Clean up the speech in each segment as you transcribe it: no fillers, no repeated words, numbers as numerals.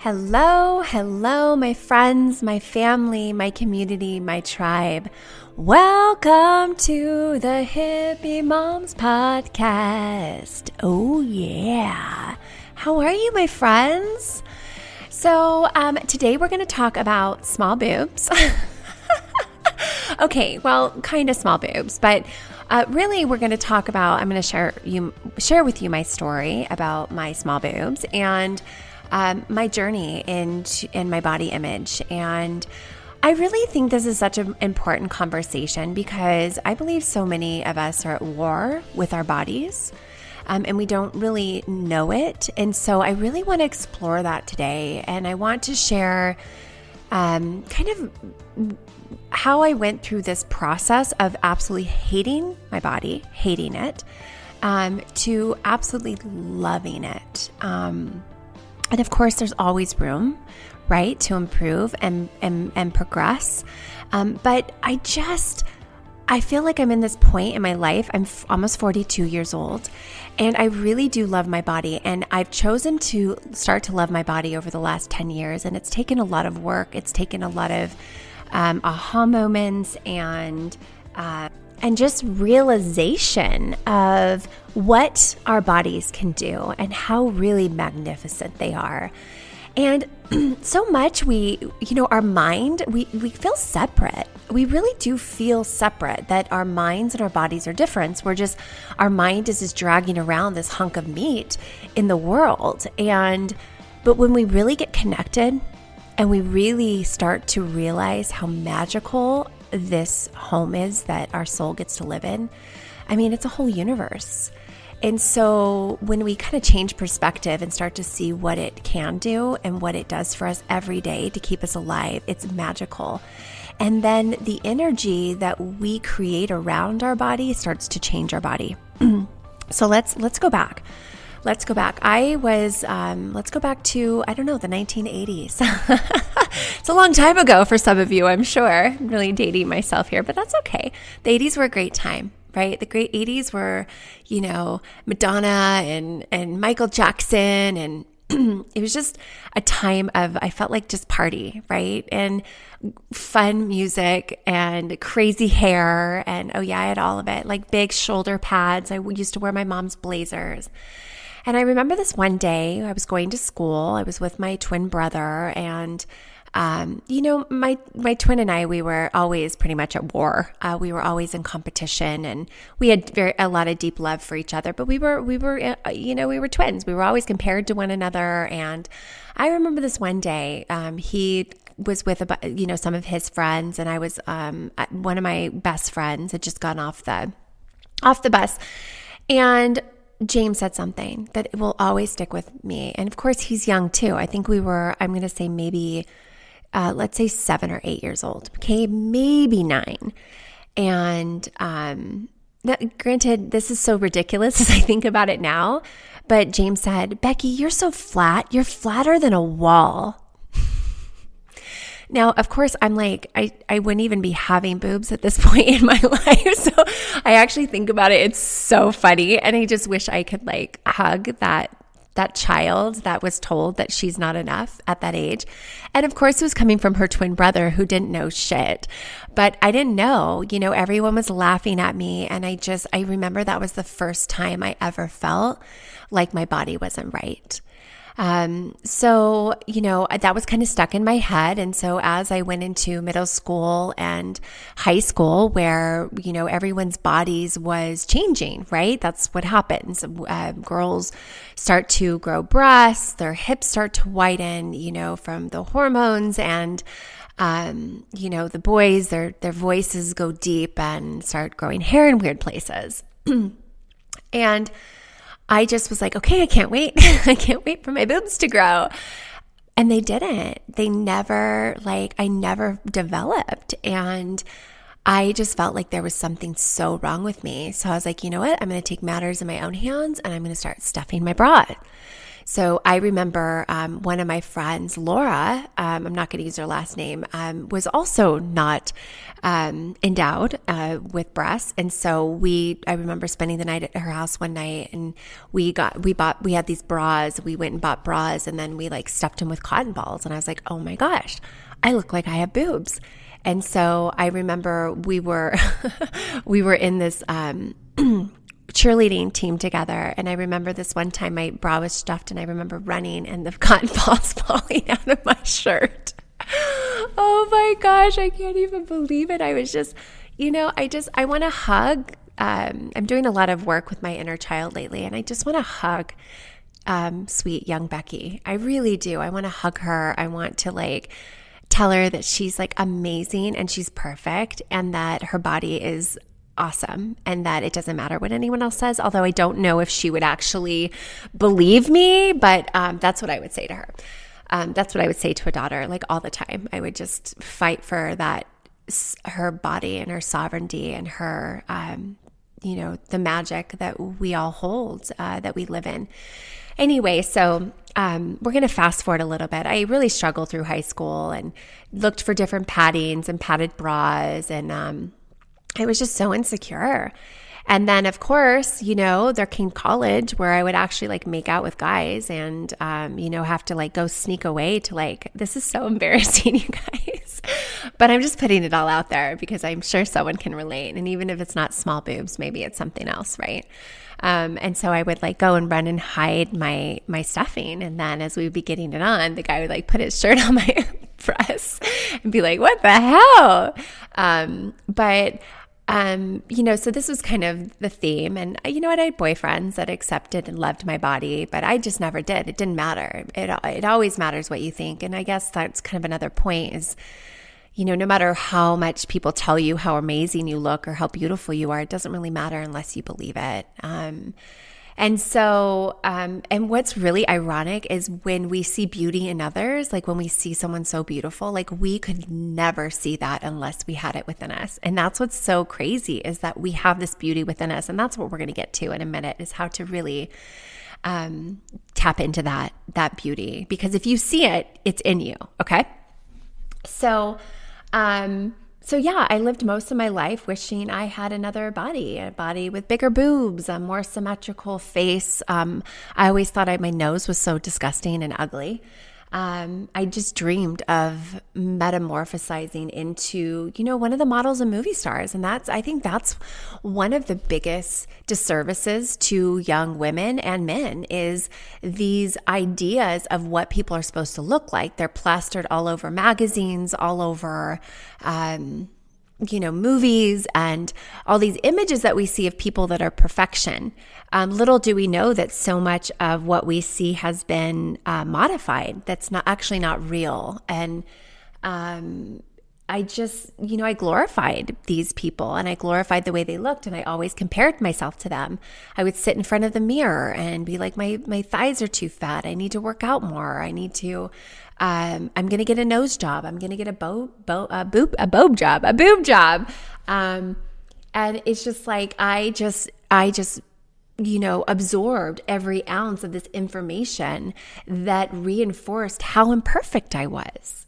Hello, my friends, my family, my community, my tribe. Welcome to the Hippie Moms Podcast. Oh, yeah. How are you, my friends? So, today we're going to talk about small boobs. Okay, well, kind of small boobs, but really we're going to talk about, I'm going to share with you my story about my small boobs and my journey in my body image. And I really think this is such an important conversation because I believe so many of us are at war with our bodies, and we don't really know it. And so I really want to explore that today. And I want to share kind of how I went through this process of absolutely hating my body, hating it, to absolutely loving it. And of course, there's always room, right, to improve and progress. But I feel like I'm in this point in my life. I'm almost 42 years old, and I really do love my body. And I've chosen to start to love my body over the last 10 years. And it's taken a lot of work. It's taken a lot of aha moments and just realization of what our bodies can do and how really magnificent they are. And so much our mind, we feel separate. We really do feel separate, that our minds and our bodies are different. Our mind is just dragging around this hunk of meat in the world. But when we really get connected and we really start to realize how magical this home is that our soul gets to live in, I mean, it's a whole universe. And so when we kind of change perspective and start to see what it can do and what it does for us every day to keep us alive, it's magical. And then the energy that we create around our body starts to change our body. So let's go back. Let's go back. Let's go back to, the 1980s. It's a long time ago for some of you, I'm sure. I'm really dating myself here, but that's okay. The 80s were a great time, right? The great 80s were, Madonna and Michael Jackson, and it was just a time of, I felt like just party, right? And fun music and crazy hair. And I had all of it, like big shoulder pads. I used to wear my mom's blazers. And I remember this one day, I was going to school. I was with my twin brother, and my twin and I, we were always pretty much at war. We were always in competition, and we had a lot of deep love for each other. But we were twins. We were always compared to one another. And I remember this one day, he was with some of his friends, and I was one of my best friends had just gone off the bus, and James said something that will always stick with me. And of course, he's young too. I think we were, I'm going to say maybe, let's say 7 or 8 years old. Okay, maybe 9. And granted, this is so ridiculous as I think about it now. But James said, "Becky, you're so flat. You're flatter than a wall." Now, of course, I'm like, I wouldn't even be having boobs at this point in my life. So I actually think about it. It's so funny. And I just wish I could hug that child that was told that she's not enough at that age. And of course, it was coming from her twin brother who didn't know shit. But I didn't know, everyone was laughing at me. And I remember that was the first time I ever felt like my body wasn't right. So that was kind of stuck in my head. And so as I went into middle school and high school, where, everyone's bodies was changing, right? That's what happens. Girls start to grow breasts, their hips start to widen, from the hormones, and the boys, their voices go deep and start growing hair in weird places. And I just was like, okay, I can't wait. I can't wait for my boobs to grow. And they didn't. I never developed. And I just felt like there was something so wrong with me. So I was like, you know what? I'm going to take matters in my own hands, and I'm going to start stuffing my bra. So I remember one of my friends, Laura, I'm not going to use her last name, was also not endowed with breasts. And so I remember spending the night at her house one night, and we had these bras. We went and bought bras, and then we like stuffed them with cotton balls. And I was like, oh my gosh, I look like I have boobs. And so I remember we were in this cheerleading team together. And I remember this one time my bra was stuffed, and I remember running and the cotton balls falling out of my shirt. Oh my gosh, I can't even believe it. I was just, I want to hug. I'm doing a lot of work with my inner child lately, and I just want to hug sweet young Becky. I really do. I want to hug her. I want to tell her that she's amazing and she's perfect, and that her body is awesome, and that it doesn't matter what anyone else says, although I don't know if she would actually believe me, but that's what I would say to her. That's what I would say to a daughter, all the time. I would just fight for that, her body and her sovereignty and her, the magic that we all hold, that we live in. Anyway, so we're going to fast forward a little bit. I really struggled through high school and looked for different paddings and padded bras, and I was just so insecure. And then, of course, there came college where I would actually make out with guys and, have to go sneak away to this is so embarrassing, you guys. But I'm just putting it all out there because I'm sure someone can relate. And even if it's not small boobs, maybe it's something else, right? And so I would go and run and hide my stuffing. And then as we would be getting it on, the guy would put his shirt on my breast and be like, what the hell? So this was kind of the theme. And I had boyfriends that accepted and loved my body, but I just never did. It didn't matter. It always matters what you think. And I guess that's kind of another point is, no matter how much people tell you how amazing you look or how beautiful you are, it doesn't really matter unless you believe it. And what's really ironic is when we see beauty in others, when we see someone so beautiful, we could never see that unless we had it within us. And that's what's so crazy is that we have this beauty within us. And that's what we're going to get to in a minute, is how to really tap into that beauty. Because if you see it, it's in you. Okay. So yeah, I lived most of my life wishing I had another body, a body with bigger boobs, a more symmetrical face. I always thought my nose was so disgusting and ugly. I just dreamed of metamorphosizing into, one of the models and movie stars. And I think that's one of the biggest disservices to young women and men is these ideas of what people are supposed to look like. They're plastered all over magazines, all over, movies, and all these images that we see of people that are perfection. Little do we know that so much of what we see has been modified. That's not real. And I just, I glorified these people, and I glorified the way they looked, and I always compared myself to them. I would sit in front of the mirror and be like, my thighs are too fat. I need to work out more. I need to, I'm going to get a nose job. I'm going to get a boob job. And it's just I just, absorbed every ounce of this information that reinforced how imperfect I was.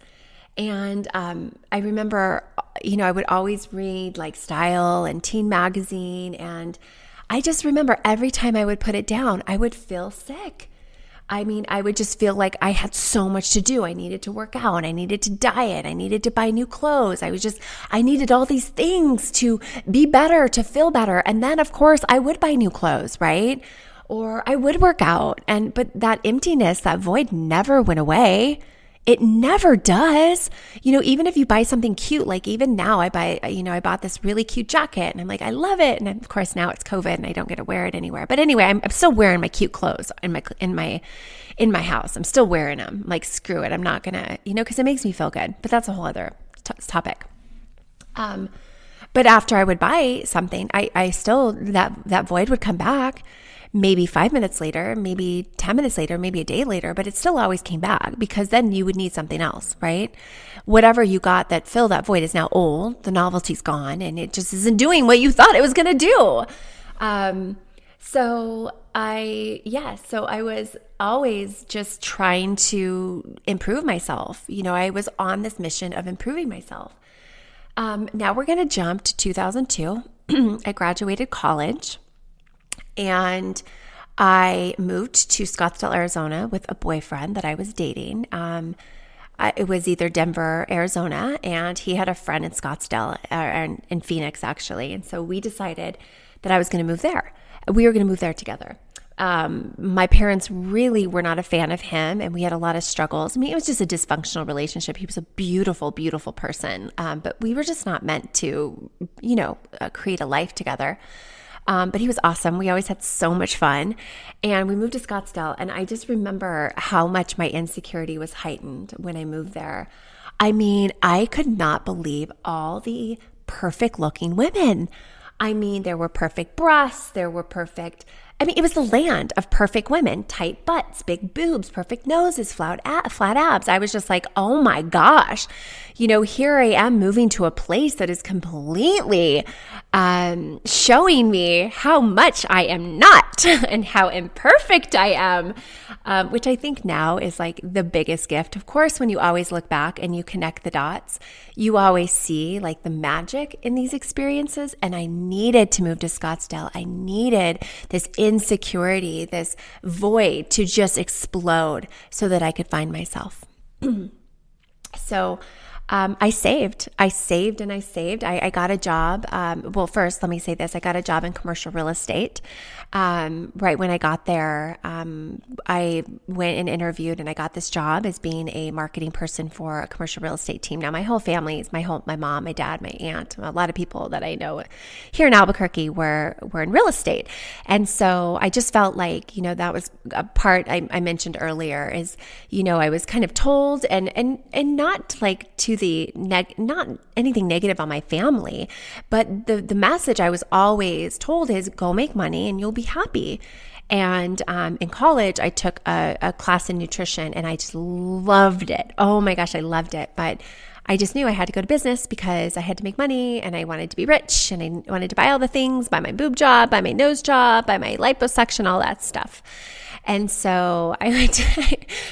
And I remember, I would always read Style and Teen Magazine. And I just remember every time I would put it down, I would feel sick. I would just feel like I had so much to do. I needed to work out. I needed to diet. I needed to buy new clothes. I needed all these things to be better, to feel better. And then, of course, I would buy new clothes, right? Or I would work out. But that emptiness, that void never went away. It never does. Even if you buy something cute, even now I bought this really cute jacket and I'm like, I love it. And of course now it's COVID and I don't get to wear it anywhere. But anyway, I'm still wearing my cute clothes in my house. I'm still wearing them. Screw it. I'm not gonna, cause it makes me feel good, but that's a whole other topic. But after I would buy something, I still, that void would come back. Maybe 5 minutes later, maybe 10 minutes later, maybe a day later, but it still always came back because then you would need something else, right? Whatever you got that filled that void is now old, the novelty's gone, and it just isn't doing what you thought it was going to do. So I was always just trying to improve myself. I was on this mission of improving myself. Now we're going to jump to 2002. I graduated college and I moved to Scottsdale, Arizona with a boyfriend that I was dating. It was either Denver, Arizona, and he had a friend in Scottsdale, in Phoenix, actually. And so we decided that I was going to move there. We were going to move there together. My parents really were not a fan of him, and we had a lot of struggles. I mean, it was just a dysfunctional relationship. He was a beautiful, beautiful person, but we were just not meant to, create a life together. But he was awesome. We always had so much fun. And we moved to Scottsdale. And I just remember how much my insecurity was heightened when I moved there. I mean, I could not believe all the perfect looking women. I mean, there were perfect breasts. It was the land of perfect women, tight butts, big boobs, perfect noses, flat abs. I was just like, oh my gosh, here I am moving to a place that is completely showing me how much I am not and how imperfect I am, which I think now is like the biggest gift. Of course, when you always look back and you connect the dots, you always see like the magic in these experiences. And I needed to move to Scottsdale. I needed this insecurity, this void to just explode so that I could find myself. So I saved. I got a job. Well, first, let me say this. I got a job in commercial real estate. Right when I got there, I went and interviewed and I got this job as being a marketing person for a commercial real estate team. Now, my whole family is my mom, my dad, my aunt, a lot of people that I know here in Albuquerque were in real estate. And so I just felt like, that was a part I mentioned earlier is, I was kind of told and not like to not anything negative on my family, but the message I was always told is go make money and you'll be happy. And in college, I took a class in nutrition and I just loved it. Oh my gosh, I loved it. But I just knew I had to go to business because I had to make money and I wanted to be rich and I wanted to buy all the things, buy my boob job, buy my nose job, buy my liposuction, all that stuff. And so I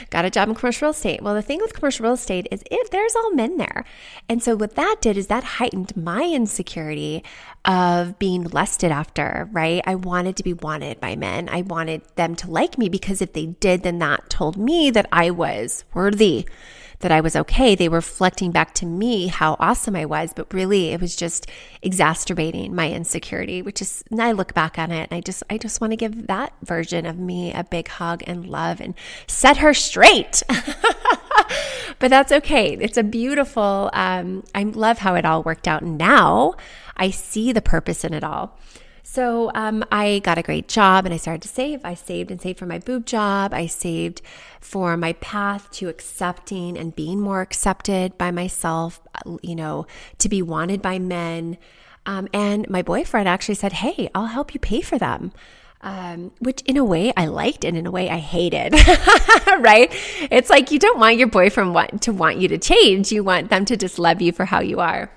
got a job in commercial real estate. Well, the thing with commercial real estate is there's all men there. And so what that did is that heightened my insecurity of being lusted after, right? I wanted to be wanted by men. I wanted them to like me because if they did, then that told me that I was worthy, that I was okay. They were reflecting back to me how awesome I was, but really it was just exacerbating my insecurity, which is, and I look back on it and I just want to give that version of me a big hug and love and set her straight. But that's okay. It's a beautiful, I love how it all worked out. Now I see the purpose in it all. So I got a great job and I started to save. I saved and saved for my boob job. I saved for my path to accepting and being more accepted by myself, to be wanted by men. And my boyfriend actually said, hey, I'll help you pay for them. Which in a way I liked and in a way I hated, right? It's like you don't want your boyfriend to want you to change. You want them to just love you for how you are.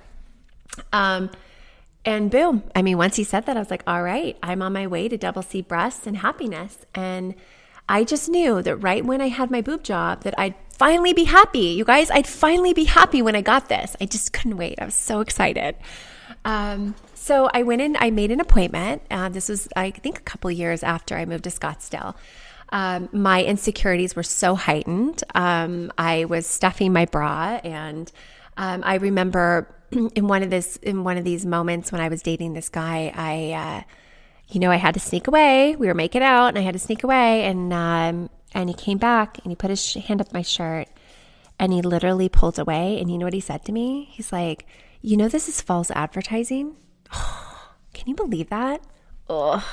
And boom, once he said that, I was like, all right, I'm on my way to double C breasts and happiness. And I just knew that right when I had my boob job that I'd finally be happy. You guys, I'd finally be happy when I got this. I just couldn't wait. I was so excited. So I went in, I made an appointment. This was, I think, a couple years after I moved to Scottsdale. My insecurities were so heightened. I was stuffing my bra and I remember in one of these moments when I was dating this guy, I had to sneak away. We were making out and I had to sneak away and he came back and he put his hand up my shirt and he literally pulled away. And you know what he said to me? He's like, this is false advertising. Can you believe that? Ugh.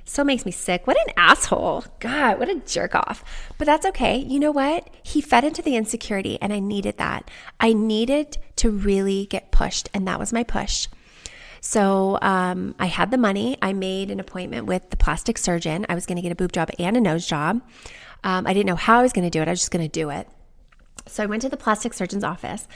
So makes me sick. What an asshole. God, what a jerk off. But that's okay. You know what? He fed into the insecurity and I needed that. I needed to really get pushed and that was my push. So I had the money. I made an appointment with the plastic surgeon. I was going to get a boob job and a nose job. I didn't know how I was going to do it. I was just going to do it. So I went to the plastic surgeon's office,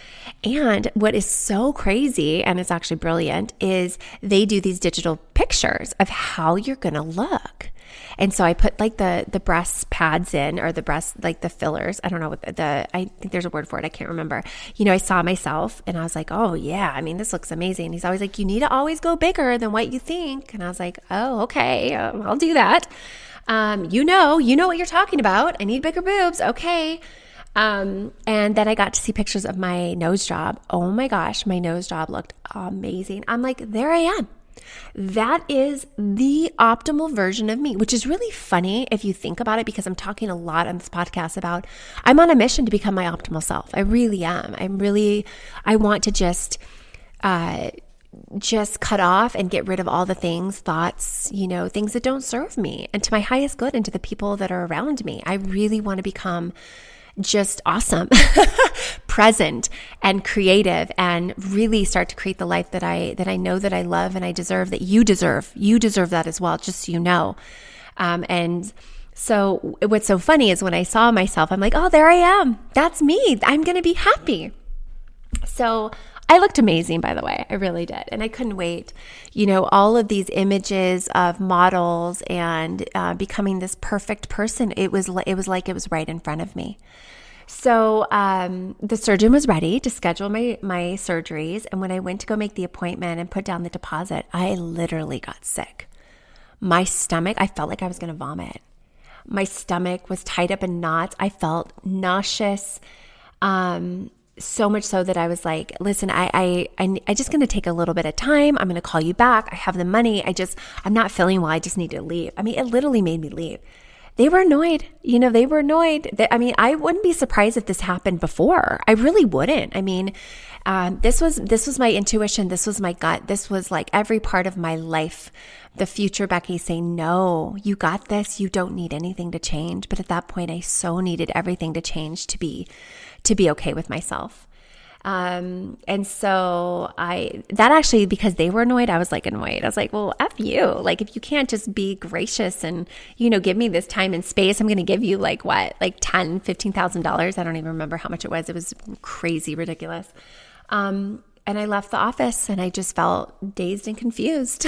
and what is so crazy, and it's actually brilliant, is they do these digital pictures of how you're going to look. And so I put like the breast pads in, or the breast, like the fillers. I don't know what I think there's a word for it. I can't remember. I saw myself and I was like, oh yeah, I mean, this looks amazing. He's always like, you need to always go bigger than what you think. And I was like, oh, okay, I'll do that. You know what you're talking about. I need bigger boobs. Okay. And then I got to see pictures of my nose job. Oh my gosh, my nose job looked amazing. I'm like, there I am. That is the optimal version of me, which is really funny if you think about it, because I'm talking a lot on this podcast about I'm on a mission to become my optimal self. I really am. I want to just cut off and get rid of all the thoughts, things that don't serve me, and to my highest good, and to the people that are around me. I really want to become just awesome, present and creative, and really start to create the life that I know that I love and I deserve, that you deserve. You deserve that as well, just so you know. And so what's so funny is when I saw myself, I'm like, oh, there I am. That's me. I'm going to be happy. So I looked amazing, by the way. I really did. And I couldn't wait. All of these images of models and becoming this perfect person, it was like it was right in front of me. So the surgeon was ready to schedule my surgeries. And when I went to go make the appointment and put down the deposit, I literally got sick. My stomach, I felt like I was going to vomit. My stomach was tied up in knots. I felt nauseous. So much so that I was like, listen, I just going to take a little bit of time. I'm going to call you back. I have the money. I'm not feeling well. I just need to leave. I mean, it literally made me leave. They were annoyed. They were annoyed. I wouldn't be surprised if this happened before. I really wouldn't. I mean, this was my intuition. This was my gut. This was like every part of my life. The future Becky saying, no, you got this. You don't need anything to change. But at that point, I so needed everything to change to be okay with myself. And so that actually, because they were annoyed, I was like annoyed. I was like, well, F you. Like, if you can't just be gracious and, give me this time and space, I'm going to give you like $10,000, $15,000. I don't even remember how much it was. It was crazy, ridiculous. And I left the office and I just felt dazed and confused.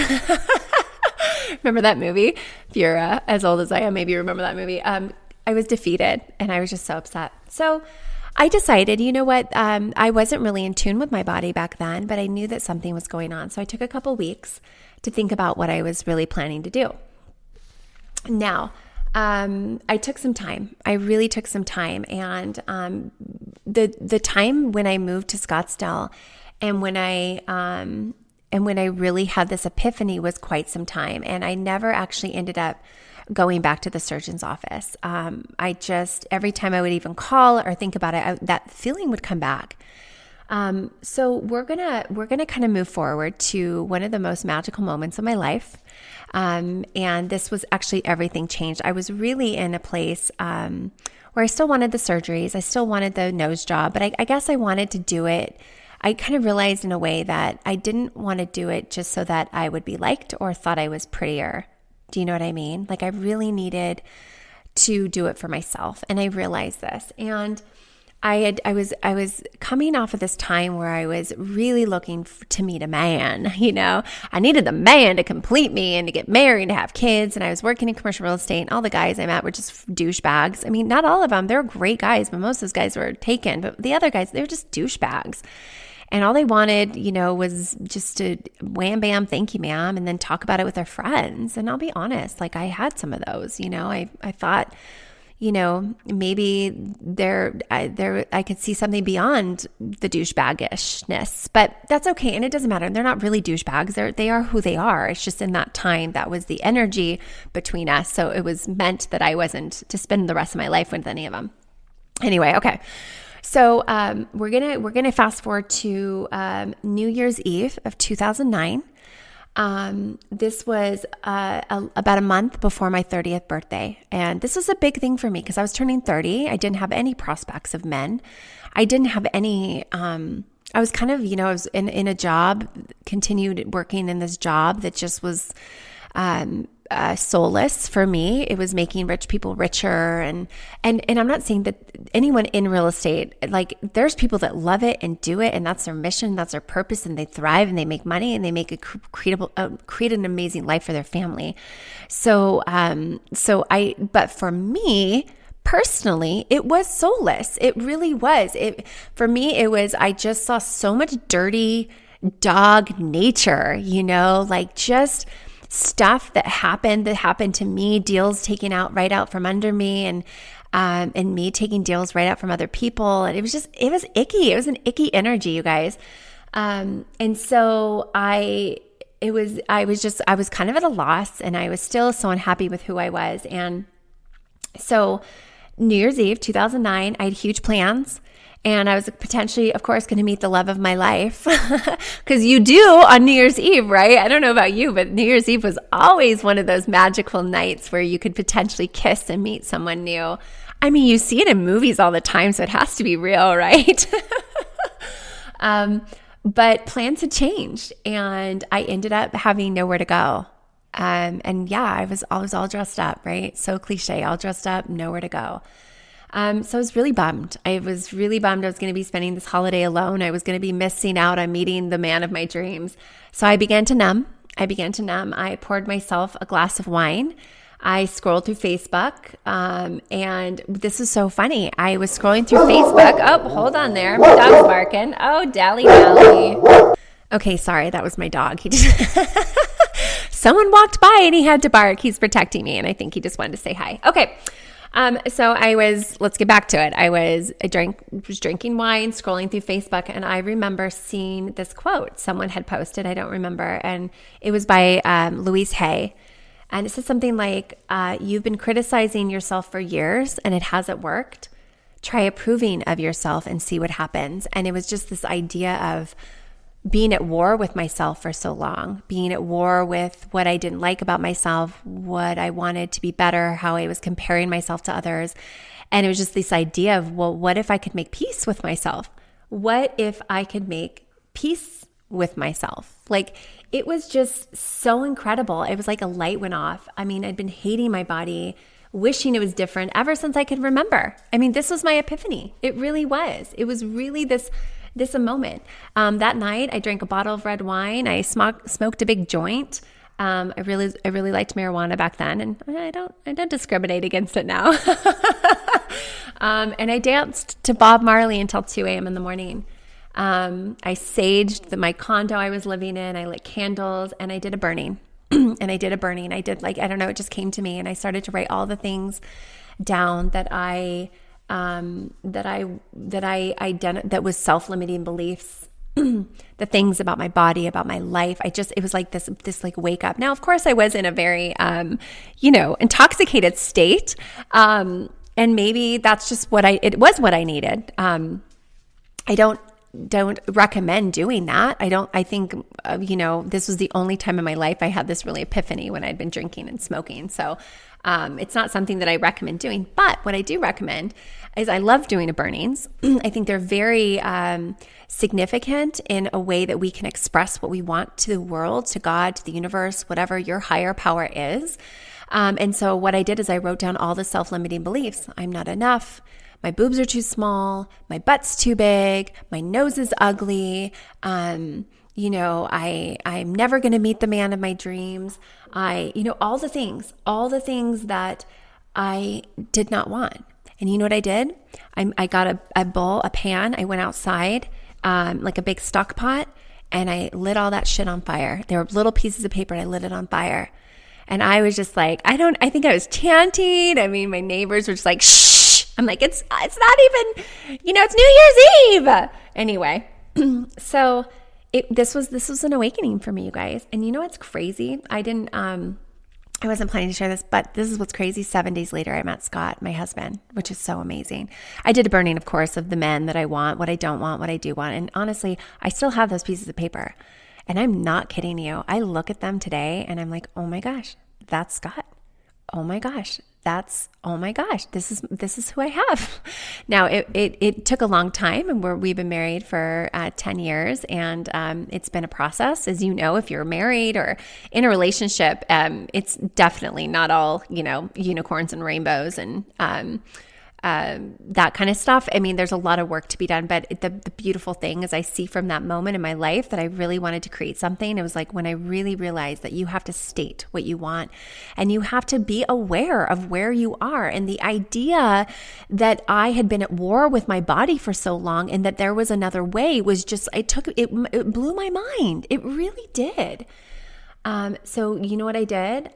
Remember that movie? If you're as old as I am, maybe you remember that movie. I was defeated and I was just so upset. So I decided, you know what, I wasn't really in tune with my body back then, but I knew that something was going on. So I took a couple weeks to think about what I was really planning to do. Now, I took some time. I really took some time. And the time when I moved to Scottsdale and when I really had this epiphany was quite some time. And I never actually ended up going back to the surgeon's office. Every time I would even call or think about it, that feeling would come back. So we're gonna kind of move forward to one of the most magical moments of my life. And this was actually, everything changed. I was really in a place where I still wanted the surgeries. I still wanted the nose job, but I guess I wanted to do it. I kind of realized in a way that I didn't want to do it just so that I would be liked or thought I was prettier. Do you know what I mean? Like, I really needed to do it for myself. And I realized this. And I was coming off of this time where I was really looking to meet a man. I needed the man to complete me and to get married, to have kids. And I was working in commercial real estate, and all the guys I met were just douchebags. I mean, not all of them. They're great guys, but most of those guys were taken. But the other guys, they were just douchebags. And all they wanted, was just to wham, bam, thank you, ma'am, and then talk about it with their friends. And I'll be honest, like, I had some of those, I thought, maybe I could see something beyond the douchebaggishness, but that's okay. And it doesn't matter. They're not really douchebags. They are who they are. It's just in that time, that was the energy between us. So it was meant that I wasn't to spend the rest of my life with any of them. Anyway, okay. So we're gonna fast forward to New Year's Eve of 2009. This was about a month before my 30th birthday, and this was a big thing for me because I was turning 30. I didn't have any prospects of men. I didn't have any. I was kind of, I was in a job, continued working in this job that just was. soulless for me. It was making rich people richer. And I'm not saying that anyone in real estate, like there's people that love it and do it, and that's their mission, that's their purpose, and they thrive and they make money and they make create an amazing life for their family. But for me, personally, it was soulless. It really was. For me, it was, I just saw so much dirty dog nature, like just stuff that happened to me, deals taken out right out from under me, and me taking deals right out from other people. And it was icky. It was an icky energy, you guys. And so I was kind of at a loss, and I was still so unhappy with who I was. And so New Year's Eve, 2009, I had huge plans. And I was potentially, of course, going to meet the love of my life, because you do on New Year's Eve, right? I don't know about you, but New Year's Eve was always one of those magical nights where you could potentially kiss and meet someone new. I mean, you see it in movies all the time, so it has to be real, right? But plans had changed, and I ended up having nowhere to go. And yeah, I was all dressed up, right? So cliche, all dressed up, nowhere to go. So I was really bummed. I was going to be spending this holiday alone. I was going to be missing out on meeting the man of my dreams. So I began to numb. I poured myself a glass of wine. I scrolled through Facebook. And this is so funny. I was scrolling through Facebook. Oh, hold on there. My dog's barking. Oh, Dally Dally. Okay, sorry. That was my dog. He just someone walked by and he had to bark. He's protecting me. And I think he just wanted to say hi. Okay. So let's get back to it. I was drinking wine, scrolling through Facebook, and I remember seeing this quote someone had posted. I don't remember. And it was by Louise Hay. And it says something like, you've been criticizing yourself for years and it hasn't worked. Try approving of yourself and see what happens. And it was just this idea of being at war with myself for so long, being at war with what I didn't like about myself, what I wanted to be better, how I was comparing myself to others. And it was just this idea of, well, what if I could make peace with myself? What if I could make peace with myself? Like, it was just so incredible. It was like a light went off. I mean, I'd been hating my body, wishing it was different ever since I could remember. I mean, this was my epiphany. It really was. It was really this a moment. That night, I drank a bottle of red wine. I smoked a big joint. I really liked marijuana back then, and I don't discriminate against it now. And I danced to Bob Marley until 2 a.m. in the morning. I saged my condo I was living in. I lit candles, and I did a burning. I did, like, I don't know, it just came to me, and I started to write all the things down that that was self-limiting beliefs, the things about my body, about my life. It was like this like wake up. Now, of course, I was in a very, intoxicated state. And maybe that's just it was what I needed. I don't recommend doing that. I think, this was the only time in my life I had this really epiphany, when I'd been drinking and smoking. So, it's not something that I recommend doing, but what I do recommend is I love doing the burnings. I think they're very significant in a way that we can express what we want to the world, to God, to the universe, whatever your higher power is. And so what I did is I wrote down all the self-limiting beliefs. I'm not enough. My boobs are too small. My butt's too big. My nose is ugly. I'm never going to meet the man of my dreams. All the things that I did not want. And you know what I did? I got a bowl, a pan. I went outside, like a big stock pot, and I lit all that shit on fire. There were little pieces of paper, and I lit it on fire. And I was just like, I think I was chanting. I mean, my neighbors were just like, shh. I'm like, it's not even, it's New Year's Eve. Anyway, so this was an awakening for me, you guys. And you know what's crazy? I wasn't planning to share this, but this is what's crazy. 7 days later, I met Scott, my husband, which is so amazing. I did a burning, of course, of the men that I want, what I don't want, what I do want. And honestly, I still have those pieces of paper. And I'm not kidding you. I look at them today and I'm like, oh my gosh, that's Scott. oh my gosh, this is who I have. Now it took a long time, and we've been married for 10 years, and it's been a process. As you know, if you're married or in a relationship, it's definitely not all, unicorns and rainbows and that kind of stuff. I mean, there's a lot of work to be done, but the beautiful thing is I see from that moment in my life that I really wanted to create something. It was like when I really realized that you have to state what you want and you have to be aware of where you are. And the idea that I had been at war with my body for so long and that there was another way was just, it blew my mind. It really did. So you know what I did?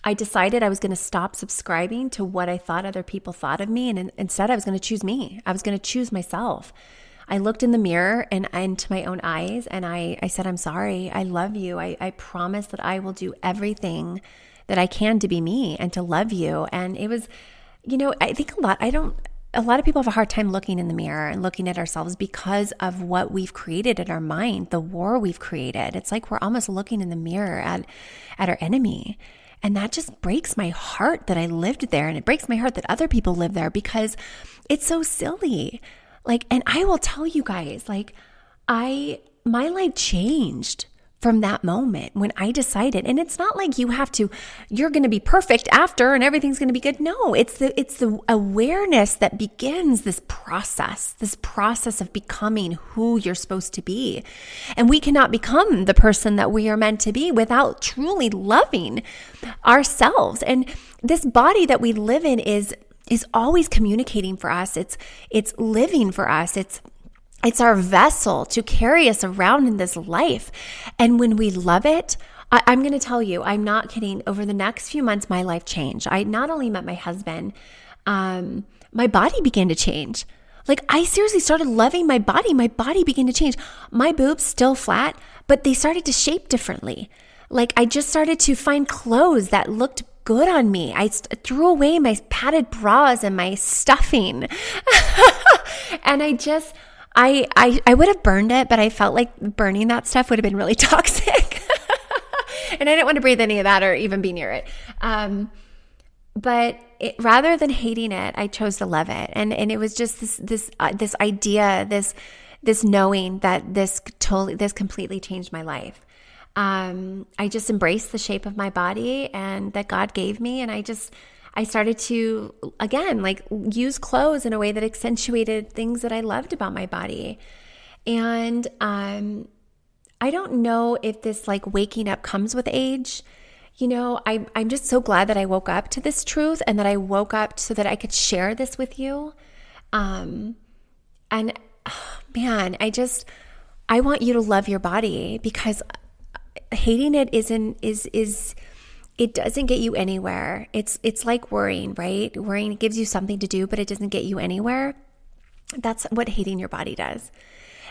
I decided I was going to stop subscribing to what I thought other people thought of me. And instead I was going to choose me. I was going to choose myself. I looked in the mirror and into my own eyes and I said, I'm sorry. I love you. I promise that I will do everything that I can to be me and to love you. And it was, I think a lot of people have a hard time looking in the mirror and looking at ourselves because of what we've created in our mind, the war we've created. It's like we're almost looking in the mirror at our enemy. And that just breaks my heart that I lived there. And it breaks my heart that other people live there because it's so silly. And I will tell you guys, my life changed from that moment when I decided, and it's not like you're going to be perfect after and everything's going to be good. No, it's the awareness that begins this process of becoming who you're supposed to be. And we cannot become the person that we are meant to be without truly loving ourselves. And this body that we live in is always communicating for us. It's living for us. It's our vessel to carry us around in this life. And when we love it, I'm going to tell you, I'm not kidding. Over the next few months, my life changed. I not only met my husband, my body began to change. I seriously started loving my body. My body began to change. My boobs still flat, but they started to shape differently. I just started to find clothes that looked good on me. I threw away my padded bras and my stuffing. And I would have burned it, but I felt like burning that stuff would have been really toxic. And I didn't want to breathe any of that or even be near it. But rather than hating it, I chose to love it. And it was just this idea, this knowing that this completely changed my life. I just embraced the shape of my body and that God gave me. And I started to, again, use clothes in a way that accentuated things that I loved about my body. And I don't know if this waking up comes with age. I'm just so glad that I woke up to this truth and that I woke up so that I could share this with you. And man, I want you to love your body because hating it it doesn't get you anywhere. It's like worrying, right? Worrying gives you something to do, but it doesn't get you anywhere. That's what hating your body does.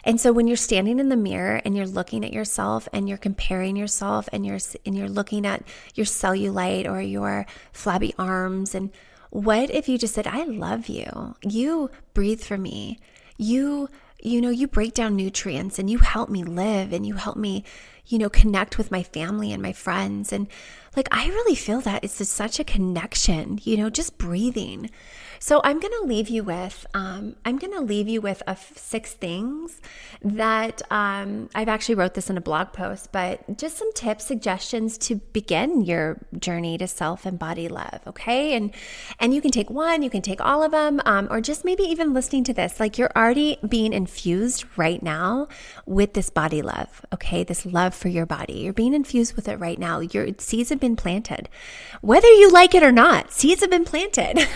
And so when you're standing in the mirror and you're looking at yourself and you're comparing yourself and you're looking at your cellulite or your flabby arms, and what if you just said, I love you. You breathe for me. You break down nutrients and you help me live and you help me, connect with my family and my friends. And I really feel that it's just such a connection, just breathing. So I'm going to leave you with 6 things that I've actually wrote this in a blog post, but just some tips, suggestions to begin your journey to self and body love. Okay. And you can take one, you can take all of them, or just maybe even listening to this, you're already being infused right now with this body love. Okay. This love for your body. You're being infused with it right now. Your seeds have been planted, whether you like it or not. Seeds have been planted.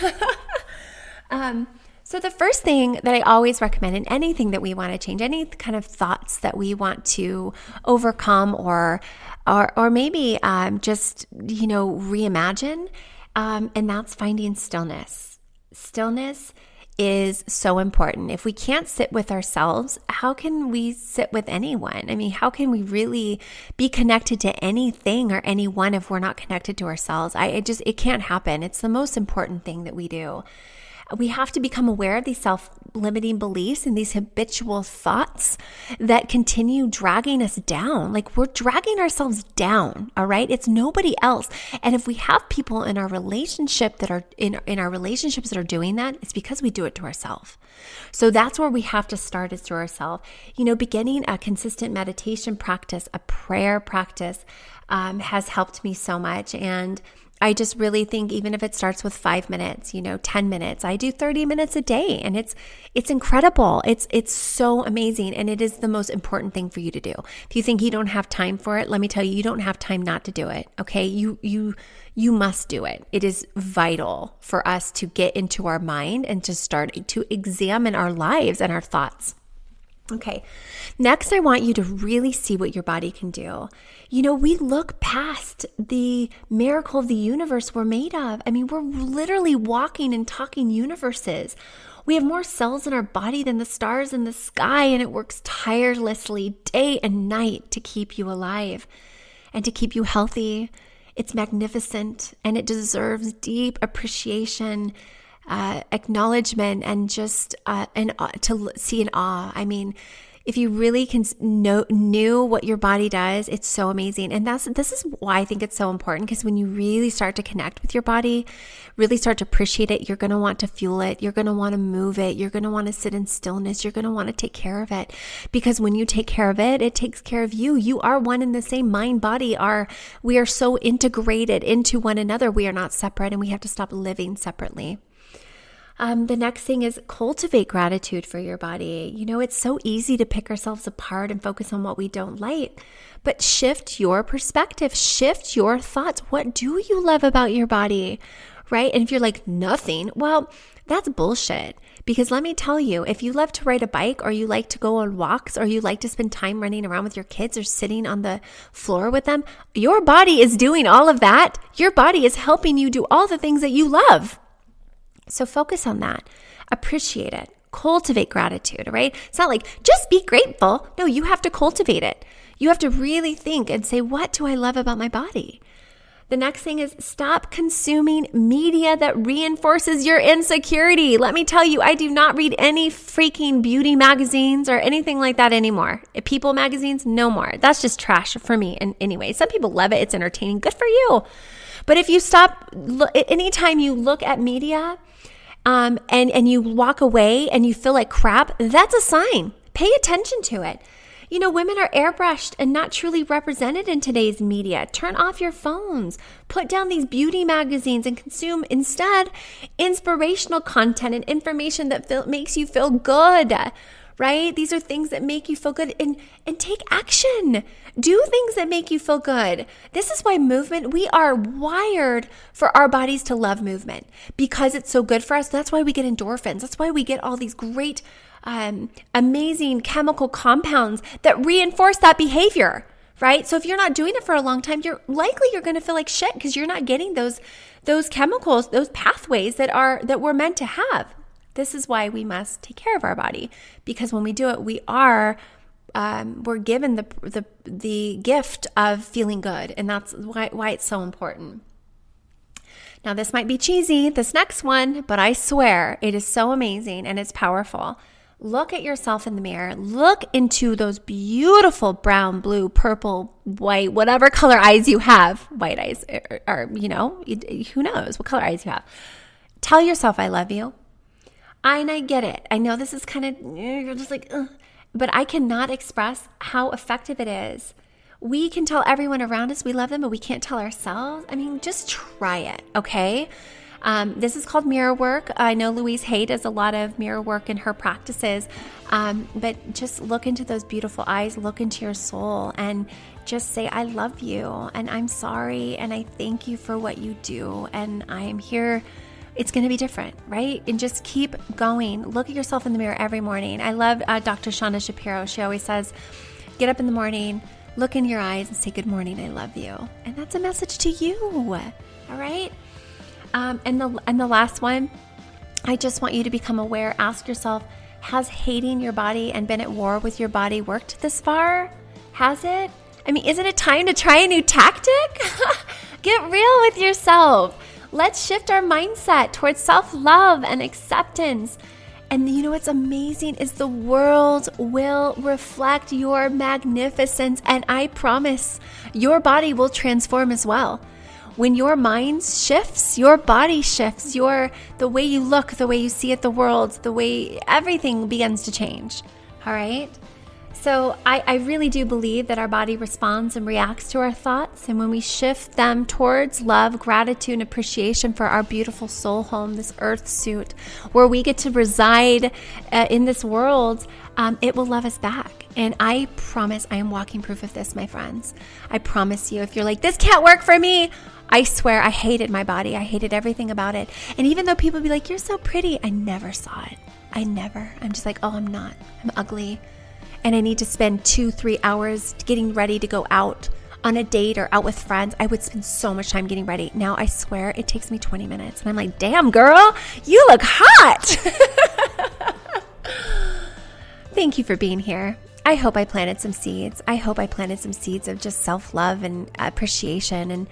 So the first thing that I always recommend in anything that we want to change, any kind of thoughts that we want to overcome or maybe just, reimagine, and that's finding stillness. Stillness is so important. If we can't sit with ourselves, how can we sit with anyone? I mean, how can we really be connected to anything or anyone if we're not connected to ourselves? It can't happen. It's the most important thing that we do. We have to become aware of these self-limiting beliefs and these habitual thoughts that continue dragging us down. Like we're dragging ourselves down, all right? It's nobody else. And if we have people in our relationship that are in our relationships that are doing that, it's because we do it to ourselves. So that's where we have to start, is through ourselves. Beginning a consistent meditation practice, a prayer practice, has helped me so much. And I just really think, even if it starts with 5 minutes, 10 minutes, I do 30 minutes a day, and it's incredible. It's so amazing. And it is the most important thing for you to do. If you think you don't have time for it, let me tell you, you don't have time not to do it. Okay. You must do it. It is vital for us to get into our mind and to start to examine our lives and our thoughts. Okay, next I want you to really see what your body can do. We look past the miracle of the universe we're made of. I mean, we're literally walking and talking universes. We have more cells in our body than the stars in the sky, and it works tirelessly day and night to keep you alive and to keep you healthy. It's magnificent, and it deserves deep appreciation, acknowledgement, and just to see in awe. I mean, if you really knew what your body does, it's so amazing. And this is why I think it's so important, because when you really start to connect with your body, really start to appreciate it, you're going to want to fuel it. You're going to want to move it. You're going to want to sit in stillness. You're going to want to take care of it, because when you take care of it, it takes care of you. You are one and the same. Mind, body we are so integrated into one another. We are not separate, and we have to stop living separately. The next thing is cultivate gratitude for your body. It's so easy to pick ourselves apart and focus on what we don't like, but shift your perspective, shift your thoughts. What do you love about your body, right? And if you're like, nothing, well, that's bullshit. Because let me tell you, if you love to ride a bike, or you like to go on walks, or you like to spend time running around with your kids or sitting on the floor with them, your body is doing all of that. Your body is helping you do all the things that you love. So focus on that. Appreciate it. Cultivate gratitude, right? It's not like just be grateful. No, you have to cultivate it. You have to really think and say, what do I love about my body? The next thing is stop consuming media that reinforces your insecurity. Let me tell you, I do not read any freaking beauty magazines or anything like that anymore. People magazines, no more. That's just trash for me. And anyway, some people love it. It's entertaining. Good for you. But if you stop, anytime you look at media, and you walk away and you feel like crap, that's a sign. Pay attention to it. Women are airbrushed and not truly represented in today's media. Turn off your phones. Put down these beauty magazines and consume instead inspirational content and information that makes you feel good, right? These are things that make you feel good, and take action. Do things that make you feel good. This is why movement, we are wired for our bodies to love movement because it's so good for us. That's why we get endorphins. That's why we get all these great, amazing chemical compounds that reinforce that behavior, right? So if you're not doing it for a long time, you're going to feel like shit because you're not getting those chemicals, those pathways that we're meant to have. This is why we must take care of our body, because when we do it, we're given the gift of feeling good, and that's why it's so important. Now, this might be cheesy, this next one, but I swear it is so amazing and it's powerful. Look at yourself in the mirror. Look into those beautiful brown, blue, purple, white, whatever color eyes you have. White eyes are, who knows what color eyes you have. Tell yourself, I love you. And I get it. I know this is kind of, you're just like, ugh. But I cannot express how effective it is. We can tell everyone around us we love them, but we can't tell ourselves. I mean, just try it, okay? This is called mirror work. I know Louise Hay does a lot of mirror work in her practices, but just look into those beautiful eyes, look into your soul, and just say, I love you, and I'm sorry, and I thank you for what you do, and I am here. It's going to be different, right? And just keep going. Look at yourself in the mirror every morning. I love Dr. Shonda Shapiro. She always says, get up in the morning, look in your eyes and say, good morning, I love you. And that's a message to you, all right? And the last one, I just want you to become aware. Ask yourself, has hating your body and been at war with your body worked this far? Has it? I mean, isn't it time to try a new tactic? Get real with yourself. Let's shift our mindset towards self-love and acceptance. And you know what's amazing is the world will reflect your magnificence. And I promise your body will transform as well. When your mind shifts, your body shifts, the way you look, the way you see at the world, the way everything begins to change. All right? So I really do believe that our body responds and reacts to our thoughts. And when we shift them towards love, gratitude, and appreciation for our beautiful soul home, this earth suit, where we get to reside in this world, it will love us back. And I promise, I am walking proof of this, my friends. I promise you, if you're like, this can't work for me, I swear I hated my body. I hated everything about it. And even though people be like, you're so pretty, I never saw it. I'm just like, oh, I'm not. I'm ugly. And I need to spend 2-3 hours getting ready to go out on a date or out with friends. I would spend so much time getting ready. Now I swear it takes me 20 minutes. And I'm like, damn, girl, you look hot. Thank you for being here. I hope I planted some seeds. I hope I planted some seeds of just self-love and appreciation and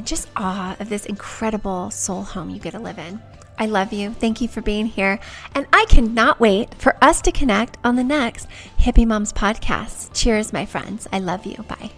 just awe of this incredible soul home you get to live in. I love you. Thank you for being here. And I cannot wait for us to connect on the next Hippie Moms podcast. Cheers, my friends. I love you. Bye.